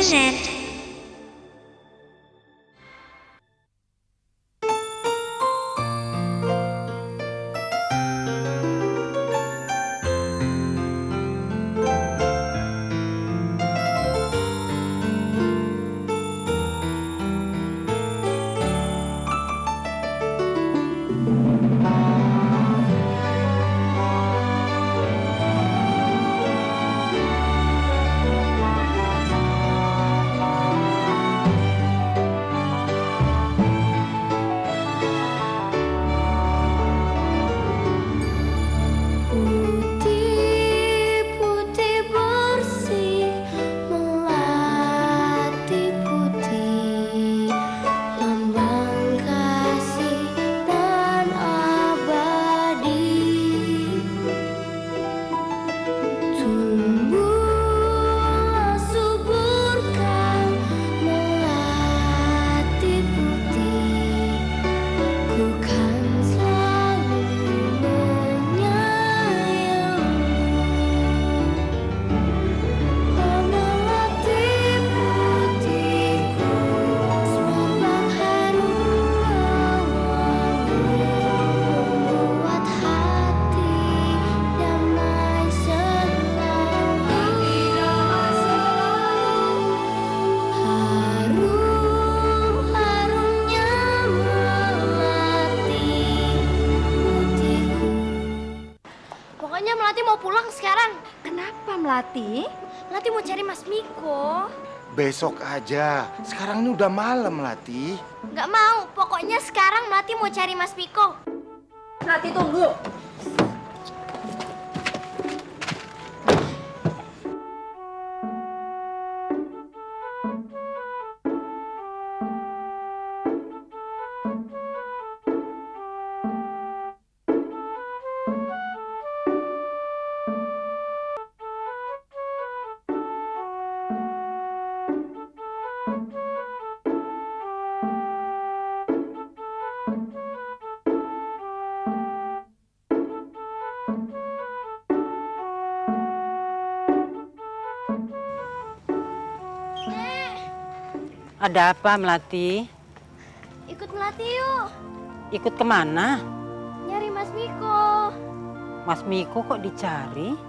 present. Pokoknya Melati mau pulang sekarang. Kenapa Melati? Melati mau cari Mas Miko. Besok aja. Sekarang ini udah malam, Melati. Nggak mau, pokoknya sekarang Melati mau cari Mas Miko. Melati tunggu. Ada apa, Melati? Ikut Melati yuk. Ikut kemana? Nyari Mas Miko. Mas Miko kok dicari?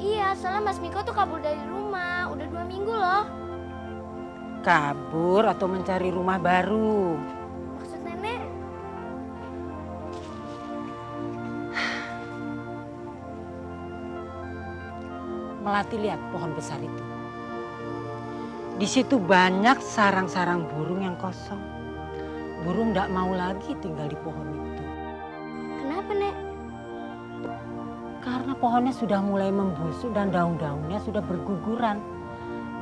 Iya, soalnya Mas Miko tuh kabur dari rumah. Udah 2 minggu loh. Kabur atau mencari rumah baru? Maksud nenek? Melati lihat pohon besar itu. Di situ banyak sarang-sarang burung yang kosong. Burung tidak mau lagi tinggal di pohon itu. Kenapa, Nek? Karena pohonnya sudah mulai membusuk dan daun-daunnya sudah berguguran.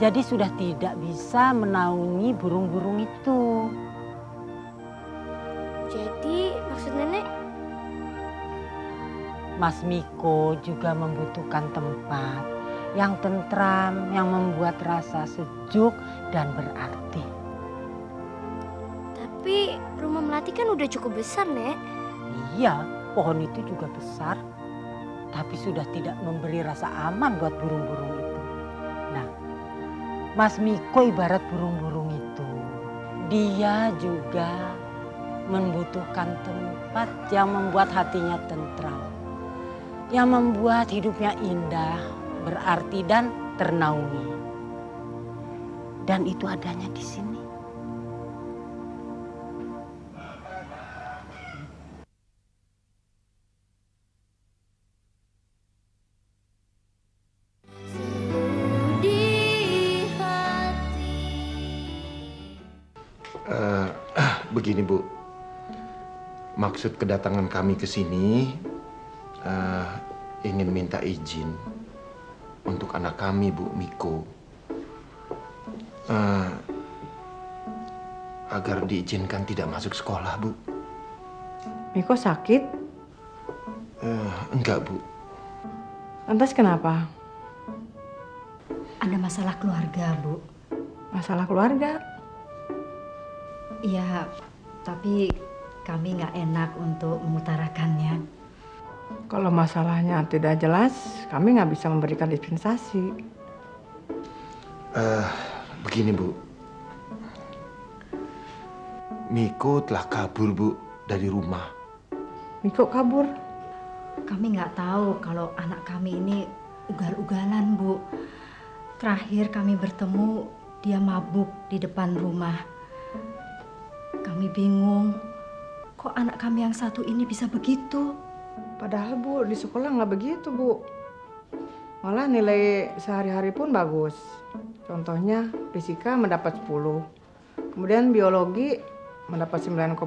Jadi sudah tidak bisa menaungi burung-burung itu. Jadi, maksud nenek? Mas Miko juga membutuhkan tempat yang tentram, yang membuat rasa sejuk dan berarti. Tapi rumah Melati kan udah cukup besar, Nek. Iya, pohon itu juga besar, tapi sudah tidak memberi rasa aman buat burung-burung itu. Nah, Mas Miko ibarat burung-burung itu. Dia juga membutuhkan tempat yang membuat hatinya tentram, yang membuat hidupnya indah, berarti dan ternaungi. Dan itu adanya di sini. Di hati. Begini, Bu. Maksud kedatangan kami ke sini ingin minta izin untuk anak kami, Bu Miko, agar diizinkan tidak masuk sekolah, Bu. Miko sakit? Enggak, Bu. Lantas kenapa? Ada masalah keluarga, Bu. Masalah keluarga? Iya, tapi kami nggak enak untuk mengutarakannya. Kalau masalahnya tidak jelas, kami nggak bisa memberikan dispensasi. Begini, Bu. Miko telah kabur, Bu, dari rumah. Miko kabur? Kami nggak tahu kalau anak kami ini ugal-ugalan, Bu. Terakhir kami bertemu, dia mabuk di depan rumah. Kami bingung, kok anak kami yang satu ini bisa begitu? Padahal, Bu, di sekolah nggak begitu, Bu. Malah nilai sehari-hari pun bagus. Contohnya, fisika mendapat 10. Kemudian biologi mendapat 9,5.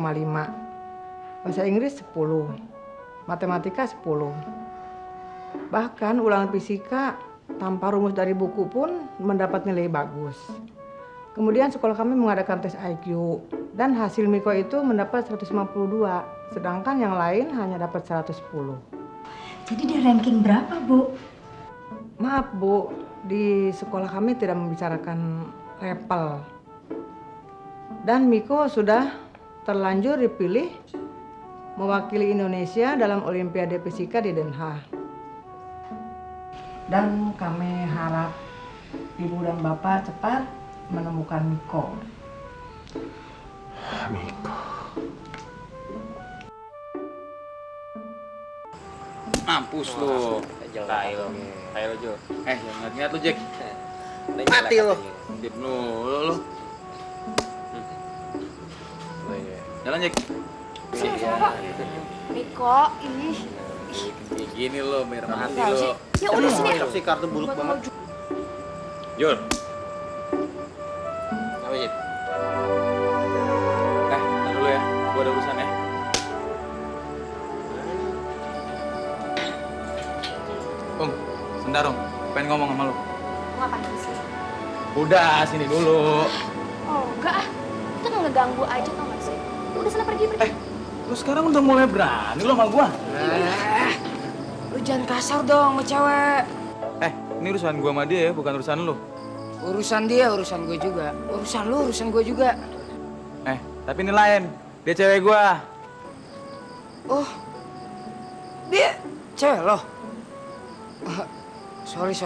Bahasa Inggris 10. Matematika 10. Bahkan ulangan fisika tanpa rumus dari buku pun mendapat nilai bagus. Kemudian sekolah kami mengadakan tes IQ dan hasil Miko itu mendapat 152, sedangkan yang lain hanya dapat 110. Jadi dia ranking berapa, Bu? Maaf, Bu, di sekolah kami tidak membicarakan level. Dan Miko sudah terlanjur dipilih mewakili Indonesia dalam Olimpiade Fisika di Den Haag. Dan kami harap Ibu dan Bapak cepat menemukan Miko. Miko. Mampus lu. Tai lo. Jo. Ingat-ingat lu, Jack. Mati lo. Dip lu. Jalan, Jack. Miko, ih. Kayak gini lo, biar mati Tahu sih. lo. Ya udah sini. Si kartu buluk banget. Jur. Apa, Jip? Ntar dulu ya. Gua ada urusan ya. Sebentar, Om. Pengen ngomong sama lu. Ngapain sih? Udah, sini dulu. Oh, enggak ah. Itu ngeganggu aja tau gak sih? Udah sana pergi. Lu sekarang udah mulai berani lu sama gua. Lu jangan kasar dong sama cewek. Ini urusan gua sama dia ya, bukan urusan lu. Urusan dia, urusan gue juga. Urusan lu, urusan gue juga. Tapi ini lain. Dia cewek gua. Oh, dia cewek lo? Sorry.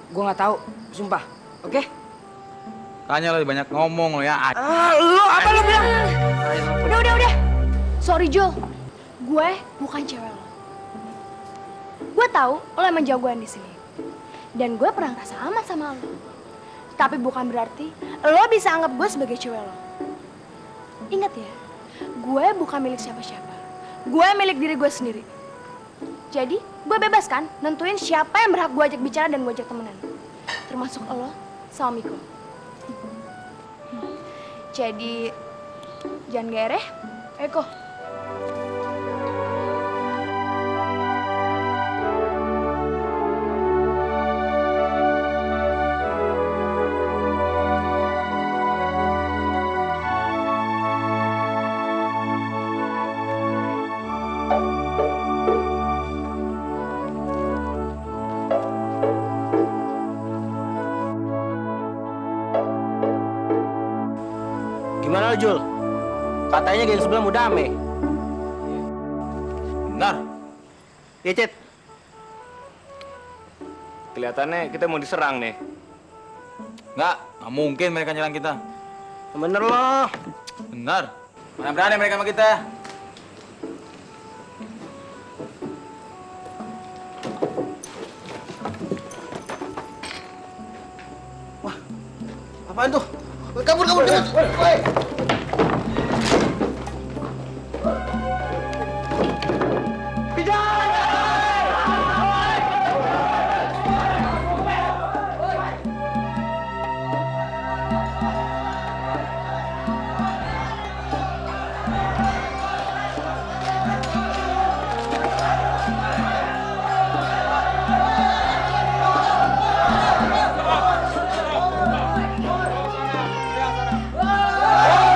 Gue nggak tahu, sumpah. Oke? Tanya lebih banyak ngomong lo ya. Lu apa lu bilang? Udah. Sorry, Jul. Gue bukan cewek lo. Gue tahu lo emang jagoan di sini. Dan gue pernah ngerasa aman sama lo. Tapi bukan berarti lo bisa anggap gue sebagai cewek lo. Ingat ya, gue bukan milik siapa-siapa. Gue milik diri gue sendiri. Jadi, gue bebas kan nentuin siapa yang berhak gue ajak bicara dan gue ajak temenan. Termasuk lo sama Miko. Jadi, jangan gereh. Eko. Gimana lo, Jul? Katanya geng sebelah mau damai. Benar. Ya, Cet. Kelihatannya kita mau diserang nih. Nggak mungkin mereka nyerang kita. Bener loh. Benar. Mana berani mereka sama kita? Apaan tuh? Kabur. Woi. Wah!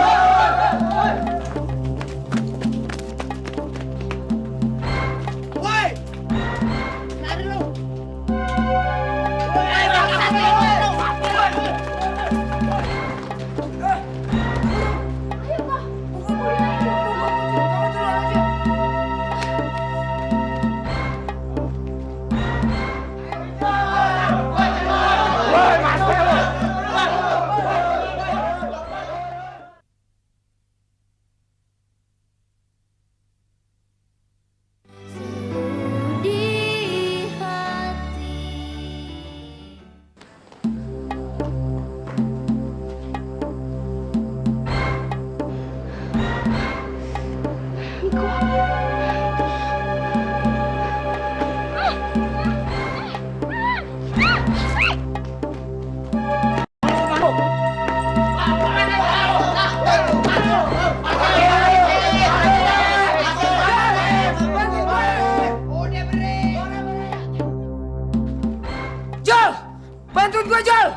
Jol! Bantuin gue, Jol!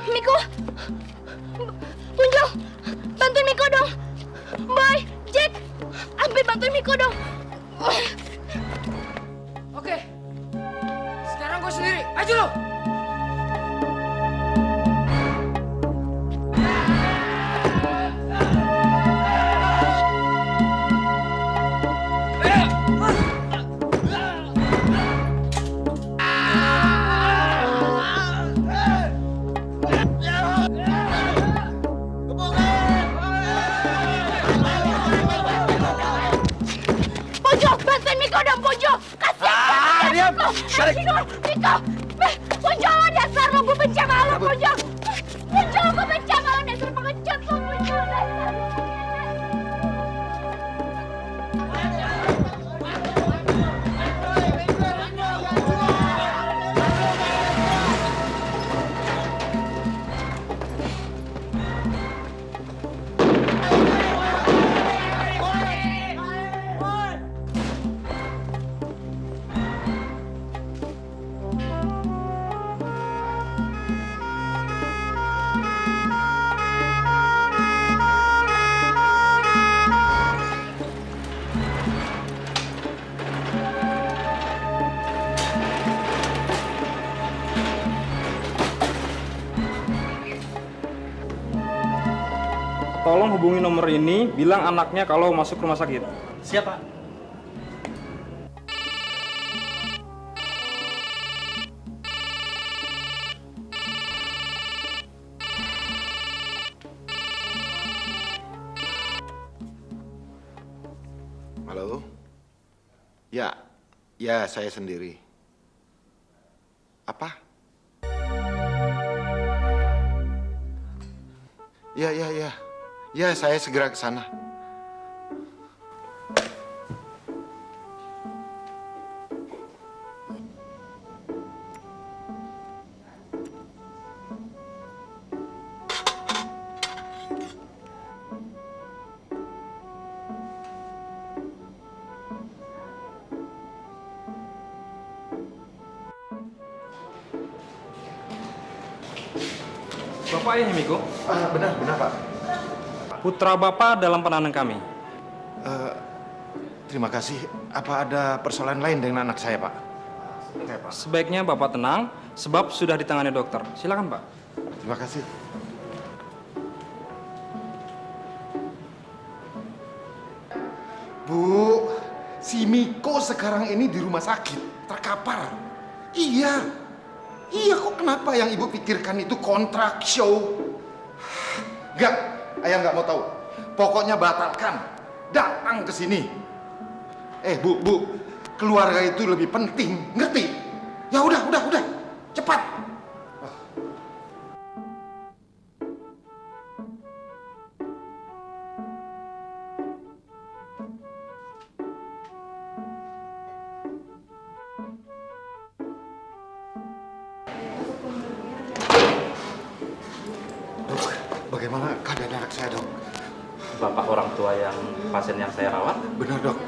Miko! Punjul! Bantuin Miko dong! Boy! Jack! Ambil bantuin Miko dong! Oke. Sekarang gue sendiri. Ayo lo! Pojo! Bantuin Miko dong, Pojo! Kasihan! Diam! Miko! Miko! Pojo, lo dasar lo! Gue benci sama lo, Pojo! Pojo, gue benci sama lo! Dasar pengecut lo, Pojo! Dasar! Tolong hubungi nomor ini, bilang anaknya kalau masuk rumah sakit. Siapa? Halo? Ya, saya sendiri. Apa? Ya, saya segera ke sana. Bapak ini, Miko? Benar, Pak. Putra Bapak dalam penahanan kami. Terima kasih. Apa ada persoalan lain dengan anak saya, Pak? Sebaiknya Bapak tenang, sebab sudah ditangani dokter. Silakan, Pak. Terima kasih. Bu, si Miko sekarang ini di rumah sakit, terkapar. Iya, kok kenapa yang ibu pikirkan itu kontrak show? Enggak, ayah nggak mau tahu. Pokoknya batalkan, datang ke sini. Bu, keluarga itu lebih penting, ngerti? Ya udah, cepat. Bagaimana keadaan anak saya, Dok? Bapak orang tua yang pasien yang saya rawat? Benar, Dok.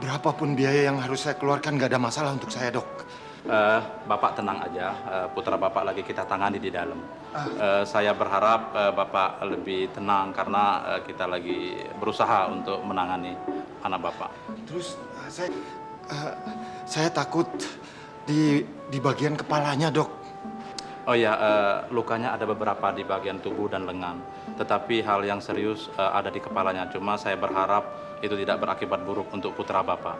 Berapapun biaya yang harus saya keluarkan nggak ada masalah untuk saya, Dok. Bapak tenang aja, putra Bapak lagi kita tangani di dalam. Saya berharap Bapak lebih tenang karena kita lagi berusaha untuk menangani anak Bapak. Terus saya takut di bagian kepalanya, Dok. Oh ya, lukanya ada beberapa di bagian tubuh dan lengan. Tetapi hal yang serius ada di kepalanya. Cuma saya berharap itu tidak berakibat buruk untuk putra Bapak.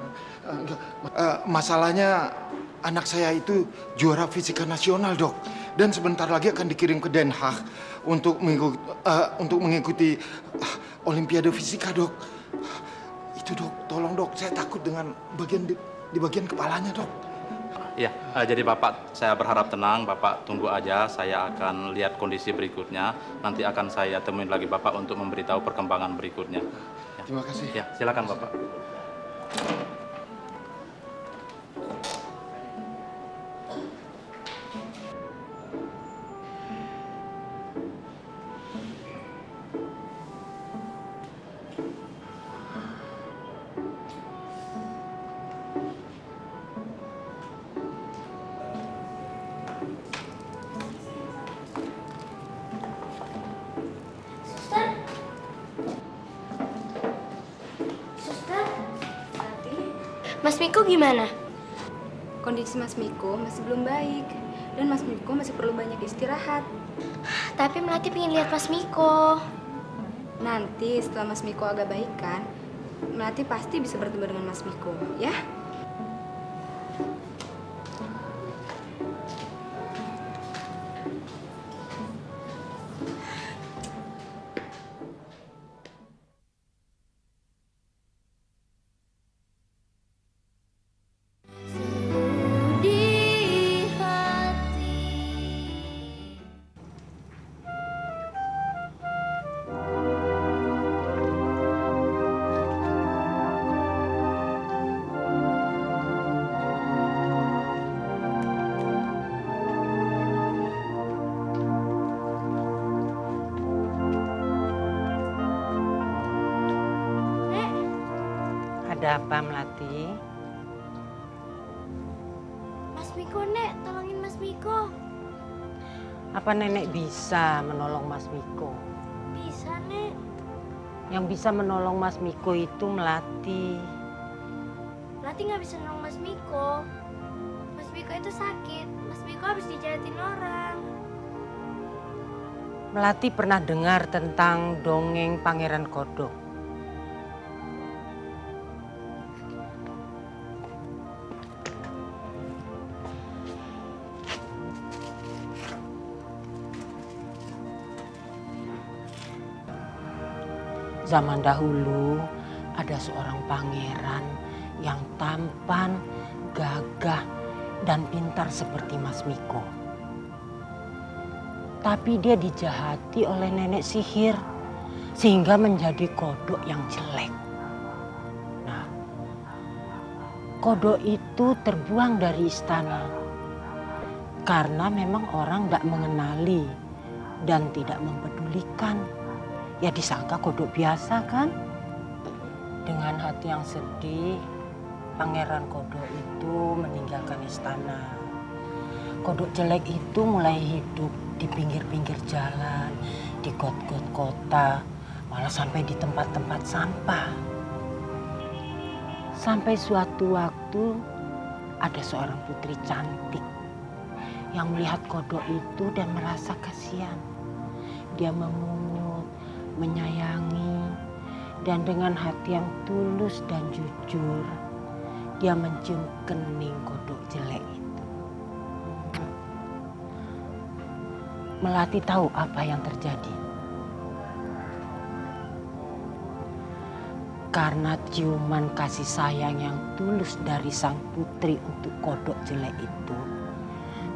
Masalahnya anak saya itu juara fisika nasional, Dok. Dan sebentar lagi akan dikirim ke Den Haag untuk mengikuti Olimpiade Fisika, Dok. Itu, Dok. Tolong, Dok. Saya takut dengan di bagian kepalanya, Dok. Ya, jadi Bapak, saya berharap tenang. Bapak tunggu aja, saya akan lihat kondisi berikutnya. Nanti akan saya temuin lagi Bapak untuk memberitahu perkembangan berikutnya. Ya. Terima kasih. Ya, silakan Bapak. Mas Miko gimana? Kondisi Mas Miko masih belum baik. Dan Mas Miko masih perlu banyak istirahat. Tapi Melati pengen lihat Mas Miko. Nanti setelah Mas Miko agak baikan, Melati pasti bisa bertemu dengan Mas Miko, ya? Ada apa, Melati? Mas Miko, Nek, tolongin Mas Miko. Apa nenek bisa menolong Mas Miko? Bisa, Nek. Yang bisa menolong Mas Miko itu Melati. Melati nggak bisa nolong Mas Miko. Mas Miko itu sakit. Mas Miko habis dijahatin orang. Melati pernah dengar tentang dongeng Pangeran Kodok. Zaman dahulu ada seorang pangeran yang tampan, gagah, dan pintar seperti Mas Miko. Tapi dia dijahati oleh nenek sihir sehingga menjadi kodok yang jelek. Nah, kodok itu terbuang dari istana karena memang orang tidak mengenali dan tidak mempedulikan. Ya disangka kodok biasa kan? Dengan hati yang sedih, Pangeran Kodok itu meninggalkan istana. Kodok jelek itu mulai hidup di pinggir-pinggir jalan, di got-got kota, malah sampai di tempat-tempat sampah. Sampai suatu waktu ada seorang putri cantik yang melihat kodok itu dan merasa kasihan. Dia memungut, menyayangi, dan dengan hati yang tulus dan jujur, dia mencium kening kodok jelek itu. Melati tahu apa yang terjadi. Karena ciuman kasih sayang yang tulus dari sang putri untuk kodok jelek itu,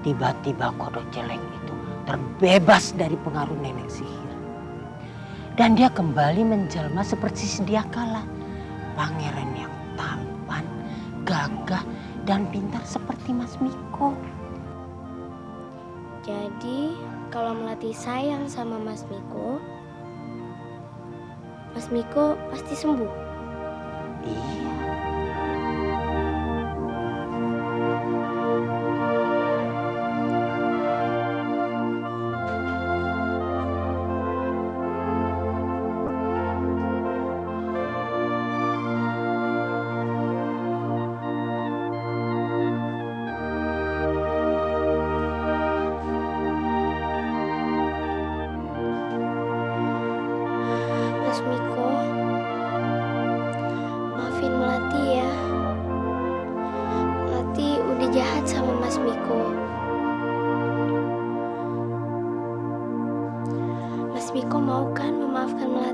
tiba-tiba kodok jelek itu terbebas dari pengaruh nenek sihir. Dan dia kembali menjelma seperti sedia kala. Pangeran yang tampan, gagah, dan pintar seperti Mas Miko. Jadi, kalau Melati sayang sama Mas Miko pasti sembuh. Iya. Mas Miko, maafin Melati ya. Melati udah jahat sama Mas Miko. Mas Miko mau kan memaafkan Melati?